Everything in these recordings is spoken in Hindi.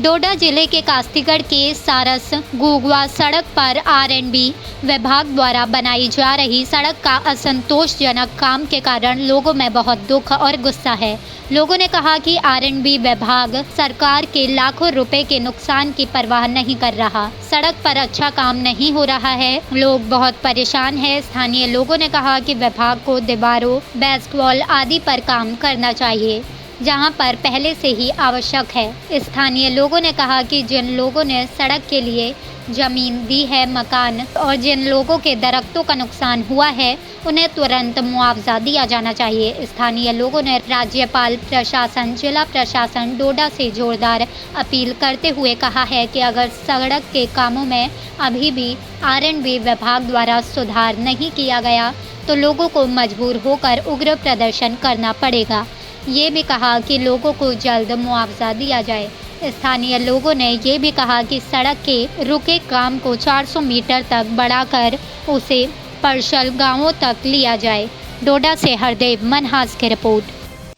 डोडा जिले के कास्तीगढ़ के सारस गुगवा सड़क पर आरएनबी विभाग द्वारा बनाई जा रही सड़क का असंतोषजनक काम के कारण लोगों में बहुत दुख और गुस्सा है। लोगों ने कहा कि आरएनबी विभाग सरकार के लाखों रुपए के नुकसान की परवाह नहीं कर रहा। सड़क पर अच्छा काम नहीं हो रहा है, लोग बहुत परेशान हैं। स्थानीय लोगों ने कहा कि विभाग को दीवारों, बेस्टवॉल आदि पर काम करना चाहिए, जहां पर पहले से ही आवश्यक है। स्थानीय लोगों ने कहा कि जिन लोगों ने सड़क के लिए जमीन दी है, मकान और जिन लोगों के दरख्तों का नुकसान हुआ है, उन्हें तुरंत मुआवजा दिया जाना चाहिए। स्थानीय लोगों ने राज्यपाल प्रशासन, जिला प्रशासन डोडा से जोरदार अपील करते हुए कहा है कि अगर सड़क के कामों में अभी भी आरएनबी विभाग द्वारा सुधार नहीं किया गया तो लोगों को मजबूर होकर उग्र प्रदर्शन करना पड़ेगा। ये भी कहा कि लोगों को जल्द मुआवजा दिया जाए। स्थानीय लोगों ने ये भी कहा कि सड़क के रुके काम को 400 मीटर तक बढ़ाकर उसे पर्शल गांवों तक लिया जाए। डोडा से हरदेव मनहास की रिपोर्ट।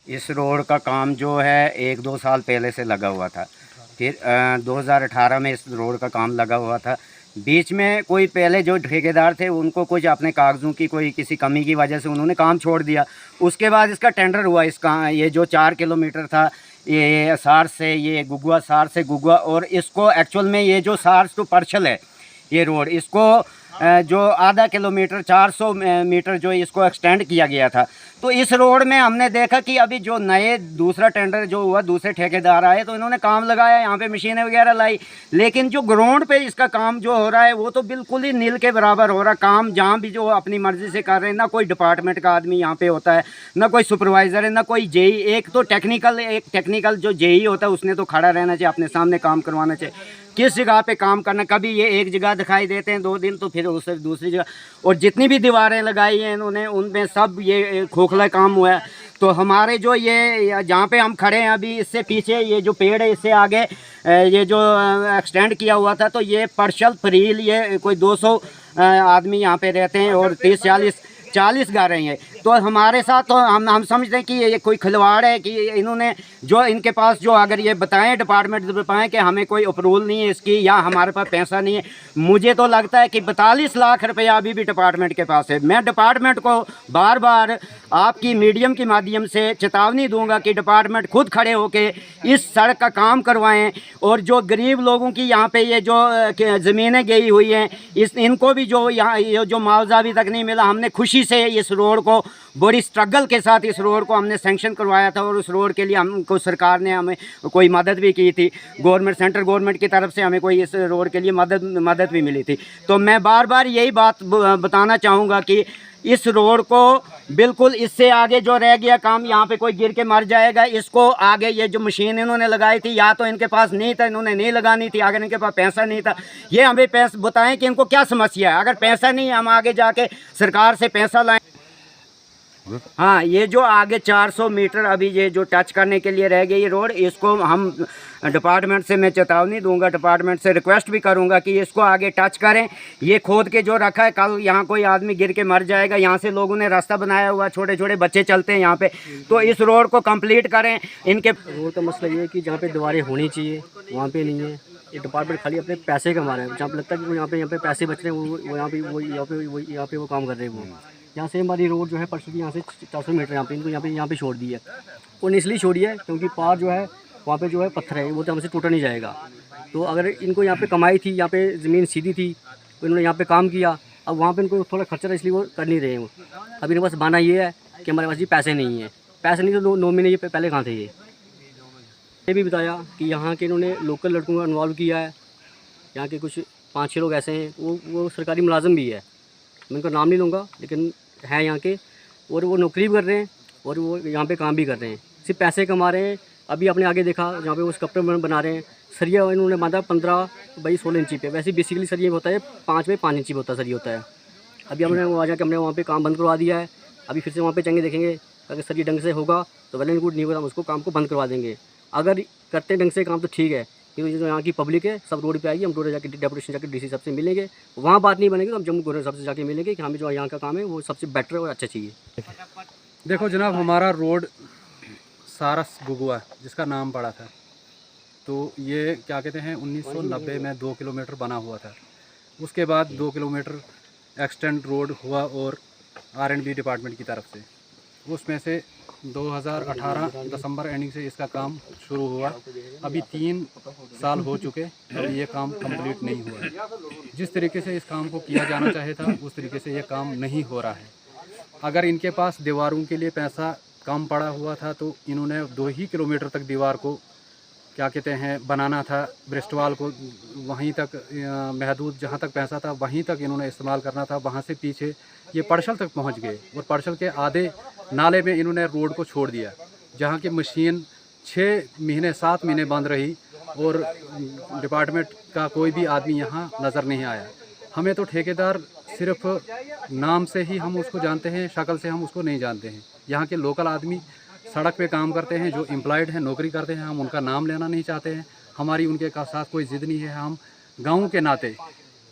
इस रोड का काम जो है 1-2 साल पहले से लगा हुआ था। फिर 2018 में इस रोड का काम लगा हुआ था। बीच में कोई पहले जो ठेकेदार थे उनको कुछ अपने कागज़ों की कोई किसी कमी की वजह से उन्होंने काम छोड़ दिया। उसके बाद इसका टेंडर हुआ। इसका ये जो 4 किलोमीटर था, ये सार से ये गुगवा, सार से गुगवा, और इसको एक्चुअल में ये जो सार टू परछल है ये रोड, इसको जो आधा किलोमीटर 400 मीटर जो इसको एक्सटेंड किया गया था। तो इस रोड में हमने देखा कि अभी जो नए दूसरा टेंडर जो हुआ, दूसरे ठेकेदार आए तो इन्होंने काम लगाया, यहाँ पे मशीनें वगैरह लाई, लेकिन जो ग्राउंड पे इसका काम जो हो रहा है वो तो बिल्कुल ही नील के बराबर हो रहा। काम जहाँ भी जो अपनी मर्ज़ी से कर रहे हैं, ना कोई डिपार्टमेंट का आदमी यहाँ पे होता है, ना कोई सुपरवाइज़र है, ना कोई जेई। एक टेक्निकल जो जेई होता है उसने तो खड़ा रहना चाहिए, अपने सामने काम करवाना चाहिए। किस जगह पे काम करना, कभी ये एक जगह दिखाई देते हैं 2 दिन तो फिर उससे दूसरी जगह, और जितनी भी दीवारें लगाई हैं इन्होंने उनमें सब ये खोखला काम हुआ है। तो हमारे जो ये जहाँ पे हम खड़े हैं अभी, इससे पीछे ये जो पेड़ है, इससे आगे ये जो एक्सटेंड किया हुआ था, तो ये पर्शल फरील, ये कोई 200 आदमी यहाँ पे रहते हैं और 30-40 गा रहे हैं। तो हमारे साथ तो हम समझते हैं कि ये कोई खिलवाड़ है कि इन्होंने जो इनके पास जो अगर ये बताएं, डिपार्टमेंट बताएं कि हमें कोई अप्रूवल नहीं है इसकी या हमारे पास पैसा नहीं है। मुझे तो लगता है कि 42 लाख रुपया अभी भी डिपार्टमेंट के पास है। मैं डिपार्टमेंट को बार बार आपकी मीडियम के माध्यम से चेतावनी दूंगा कि डिपार्टमेंट खुद खड़े होके इस सड़क का काम करवाएं, और जो गरीब लोगों की यहाँ पे ये जो ज़मीनें गई हुई हैं, इनको भी जो यहाँ ये जो मुआवजा अभी तक नहीं मिला। हमने खुशी से इस रोड को, बड़ी स्ट्रगल के साथ इस रोड को हमने सैंक्शन करवाया था, और उस रोड के लिए हमको सरकार ने हमें कोई मदद भी की थी। सेंट्रल गवर्नमेंट की तरफ से हमें कोई इस रोड के लिए मदद भी मिली थी। तो मैं बार बार यही बात बताना चाहूँगा कि इस रोड को बिल्कुल, इससे आगे जो रह गया काम, यहाँ पे कोई गिर के मर जाएगा। इसको आगे ये जो मशीन इन्होंने लगाई थी, या तो इनके पास नहीं था, इन्होंने नहीं लगानी थी, अगर इनके पास पैसा नहीं था। ये हमें पैसा बताएं कि इनको क्या समस्या है। अगर पैसा नहीं, हम आगे जाके सरकार से पैसा लाएं। हाँ, ये जो आगे 400 मीटर अभी ये जो टच करने के लिए रह गई रोड, इसको हम डिपार्टमेंट से मैं चेतावनी दूंगा, डिपार्टमेंट से रिक्वेस्ट भी करूंगा कि इसको आगे टच करें। ये खोद के जो रखा है, कल यहाँ कोई आदमी गिर के मर जाएगा। यहाँ से लोगों ने रास्ता बनाया हुआ, छोटे छोटे बच्चे चलते हैं यहाँ पे, तो इस रोड को कंप्लीट करें। इनके रोड का मसला ये है कि जहाँ पे दीवारें होनी चाहिए वहाँ पे नहीं है। ये डिपार्टमेंट खाली अपने पैसे कमा रहे हैं। जहाँ पे लगता है कि वो यहाँ पे पैसे बच रहे हैं, वो यहाँ पे वो काम कर रहे हैं। वो यहाँ से हमारी रोड जो है परसों की यहाँ से 400 मीटर यहाँ पे इनको यहाँ पे छोड़ दी है। उन्होंने इसलिए छोड़ी है क्योंकि पार जो है वहाँ पे जो है पत्थर है, वो तो हमसे टूटा नहीं जाएगा। तो अगर इनको यहाँ पे कमाई थी, यहाँ पे ज़मीन सीधी थी, तो इन्होंने यहाँ पे काम किया। अब वहाँ पे इनको थोड़ा खर्चा, इसलिए वो कर नहीं रहे हैं। अब इनके पास बहाना ये है कि हमारे पास जी पैसे नहीं है। पैसे नहीं तो 9 महीने ये पहले कहाँ थे। ये भी बताया कि यहाँ के इन्होंने लोकल लड़कों को इन्वॉल्व किया है। यहाँ के कुछ 5-6 लोग ऐसे हैं, वो सरकारी मुलाजिम भी है, मैं उनका नाम नहीं लूँगा, लेकिन है यहाँ के, और वो नौकरी भी कर रहे हैं और वो यहाँ पे काम भी कर रहे हैं, सिर्फ पैसे कमा रहे हैं। अभी आपने आगे देखा जहाँ पे वो स्कल्पचर बना रहे हैं, सरिया इन्होंने बांधा 15x16 इंची पे। वैसे बेसिकली सरिया होता है 5x5 इंची पे होता है, सरिया होता है। अभी हमने वहाँ जाकर हमने वहाँ पे काम बंद करवा दिया है। अभी फिर से वहाँ पे जाएंगे, देखेंगे अगर सरिया ढंग से होगा तो वेल एंड गुड, नहीं होगा हम उसको काम को बंद करवा देंगे। अगर करते ढंग से काम तो ठीक है, क्योंकि जो यहाँ की पब्लिक है सब रोड पे आएगी। हम रोड जाकर डेपुटेशन जाकर डीसी साहब से मिलेंगे, वहाँ बात नहीं बनेगी तो हम जम्मू गवर्नर साहब से जाके मिलेंगे कि हमें जो यहाँ का काम है वो सबसे बेटर और अच्छा चाहिए। देखो जनाब, हमारा रोड सारस गुगवा जिसका नाम पड़ा था, तो ये क्या कहते हैं 1990 में 2 किलोमीटर बना हुआ था। उसके बाद 2 किलोमीटर एक्सटेंड रोड हुआ और R&B डिपार्टमेंट की तरफ से, उसमें से 2018 दिसंबर एंडिंग से इसका काम शुरू हुआ। अभी 3 साल हो चुके, अभी ये काम कंप्लीट नहीं हुआ है। जिस तरीके से इस काम को किया जाना चाहे था उस तरीके से ये काम नहीं हो रहा है। अगर इनके पास दीवारों के लिए पैसा कम पड़ा हुआ था तो इन्होंने 2 ही किलोमीटर तक दीवार को क्या कहते हैं बनाना था, ब्रेस्टवाल को वहीं तक महदूद जहाँ तक पैसा था वहीं तक इन्होंने इस्तेमाल करना था। वहाँ से पीछे ये परशल तक पहुँच गए और परशल के आधे नाले में इन्होंने रोड को छोड़ दिया, जहाँ की मशीन 6 महीने 7 महीने बंद रही और डिपार्टमेंट का कोई भी आदमी यहाँ नज़र नहीं आया। हमें तो ठेकेदार सिर्फ नाम से ही हम उसको जानते हैं, शक्ल से हम उसको नहीं जानते हैं। यहाँ के लोकल आदमी सड़क पे काम करते हैं, जो एम्प्लॉयड हैं, नौकरी करते हैं, हम उनका नाम लेना नहीं चाहते हैं। हमारी उनके साथ कोई ज़िद नहीं है। हम गाँव के नाते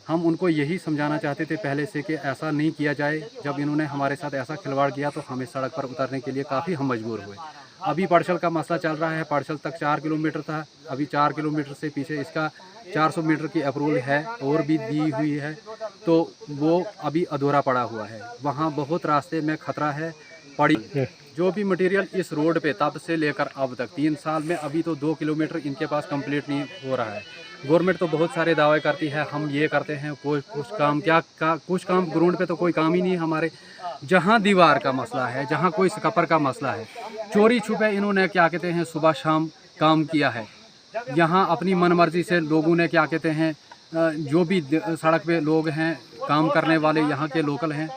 हम उनको यही समझाना चाहते थे पहले से कि ऐसा नहीं किया जाए। जब इन्होंने हमारे साथ ऐसा खिलवाड़ किया तो हमें सड़क पर उतरने के लिए काफ़ी हम मजबूर हुए। अभी परशल का मसला चल रहा है। परशल तक 4 किलोमीटर था, अभी 4 किलोमीटर से पीछे इसका 400 मीटर की अप्रूवल है और भी दी हुई है, तो वो अभी अधूरा पड़ा हुआ है। वहाँ बहुत रास्ते में खतरा है पड़ी। जो भी मटेरियल इस रोड पे तब से लेकर अब तक 3 साल में अभी तो 2 किलोमीटर इनके पास कंप्लीट नहीं हो रहा है। गवर्नमेंट तो बहुत सारे दावे करती है, हम ये करते हैं, कुछ काम कुछ काम ग्राउंड पे तो कोई काम ही नहीं है हमारे। जहाँ दीवार का मसला है, जहाँ कोई स्कपर का मसला है, चोरी छुपे इन्होंने क्या कहते हैं सुबह शाम काम किया है। यहाँ अपनी मनमर्जी से लोगों ने क्या कहते हैं जो भी सड़क पे लोग हैं काम करने वाले यहाँ के लोकल हैं,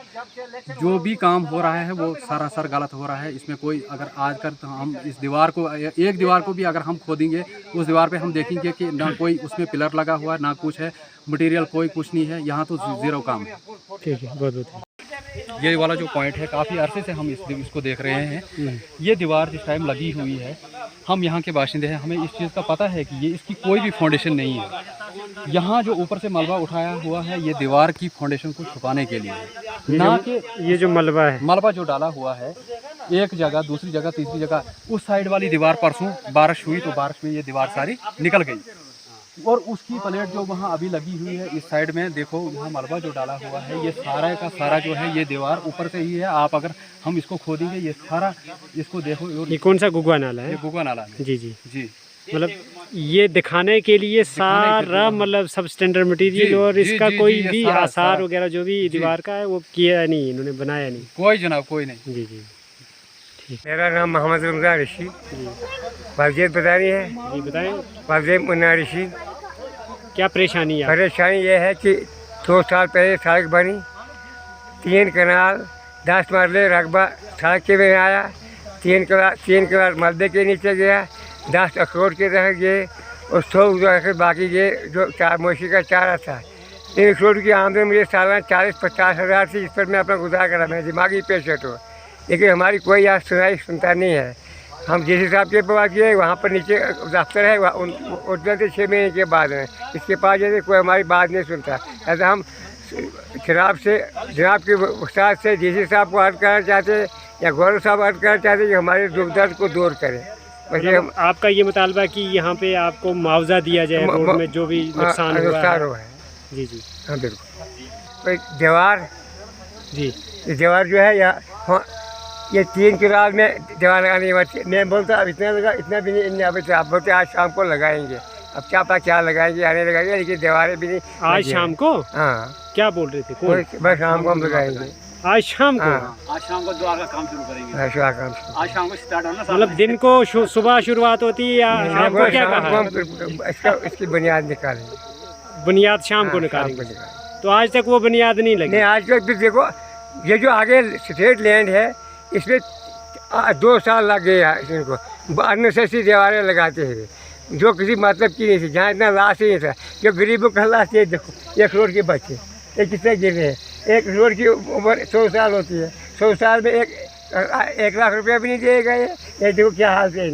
जो भी काम हो रहा है वो सरासर गलत हो रहा है। इसमें कोई अगर आज कर तो हम इस दीवार को एक दीवार को भी अगर हम खोदेंगे उस दीवार पे हम देखेंगे कि ना कोई उसमें पिलर लगा हुआ है, ना कुछ है, मटेरियल कोई कुछ नहीं है। यहाँ तो ज़ीरो काम है। ठीक है, बहुत बहुत। ये वाला जो पॉइंट है काफ़ी अरसे से हम इसको देख रहे हैं। ये दीवार जिस टाइम लगी हुई है, हम यहाँ के बाशिंदे हैं, हमें इस चीज़ का पता है कि ये इसकी कोई भी फाउंडेशन नहीं है। यहाँ जो ऊपर से मलबा उठाया हुआ है ये दीवार की फाउंडेशन को छुपाने के लिए है। ना कि ये जो मलबा जो डाला हुआ है एक जगह, दूसरी जगह, तीसरी जगह, उस साइड वाली दीवार परसों बारिश हुई तो बारिश में ये दीवार सारी निकल गई और उसकी प्लेट जो वहाँ अभी लगी हुई है इस साइड में देखो, यहाँ मलबा जो डाला हुआ है ये सारा का सारा जो है ये दीवार ऊपर से ही है। आप अगर हम इसको खोदेंगे ये सारा इसको देखो। ये कौन सा गुगवा नाला है? ये गुगवा नाला है। जी जी जी, मतलब ये दिखाने के लिए सारा मतलब सब स्टैंडर्ड मटेरियल और इसका कोई भी आसार वगैरह जो भी दीवार का है वो किया नहीं, इन्होंने बनाया नहीं। कोई जनाब कोई नहीं। जी जी ठीक। मेरा नाम मोहम्मद रमज़ान रशीद, वालदेत बतानी है। जी बताएं, वालदेत मुन्ना रशीद। क्या परेशानी है? परेशानी ये है कि 2 साल पहले सड़क बनी, 3 कनाल 10 मरले रकबा सड़क के में आया, 3 कनाल मलबे के नीचे गया, 10 अखरोट के रह गए और 100 बाकी ये जो मोशी का चारा था। 3 अखरोट की आमदनी मुझे सालाना 40-50 हज़ार थी, जिस पर मैं अपना गुजारा करा। मैं दिमागी पेशेंट हूँ, लेकिन हमारी कोई आज सुनता नहीं है। हम डीसी साहब के पास गए, वहाँ पर नीचे दफ्तर है, उतना तो 6 महीने के बाद है। इसके पास जैसे कोई हमारी बात नहीं सुनता। ऐसा हम जनाब के उस्ताद से डीसी साहब को अर्ज करना चाहते हैं या गौरव साहब अर्ज करना चाहते हैं कि हमारे दुख दर्द को दूर करें। वैसे हम आपका ये मुतालबा कि यहाँ पे आपको मुआवजा दिया जाए रोड में जो भी नुकसान हुआ है। जी जी हाँ बिल्कुल। दीवार जी, ये दीवार जो है ये 3 कनाल में दीवार लगाने वाली। मैं बोलता अब इतना लगा, इतना भी नहीं। इन्हें अभी आप बोलते आज शाम को लगाएंगे, अब क्या पता क्या लगाएंगे, आने लगाएंगे, लेकिन दीवारें भी नहीं। आज शाम को? हाँ, क्या बोल रहे थे? कौन? बस शाम को हम लगाएंगे। आज शाम को? आज शाम को द्वार का काम शुरू करेंगे। आज शाम को स्टार्ट होना, मतलब दिन को सुबह शुरुआत होती है या शाम को? क्या कहा? इसकी बुनियाद निकालेंगे। बुनियाद शाम को निकालेंगे। तो आज तक वो बुनियाद नहीं लगी? नहीं, आज तक देखो ये जो आगे स्टेट लैंड है इसमें 2 साल लग गए इनको। अननेसेसरी दीवारें लगाते हैं जो किसी मतलब की नहीं थी, जहाँ इतना लाश ही नहीं था। जो गरीबों का लाश ये देखो, 1 करोड़ के बच्चे ये कितने गिर रहे हैं। 1 करोड़ की उम्र 100 साल होती है, 100 साल में 1 लाख रुपया भी नहीं दिए गए। ये देखो क्या हाल है।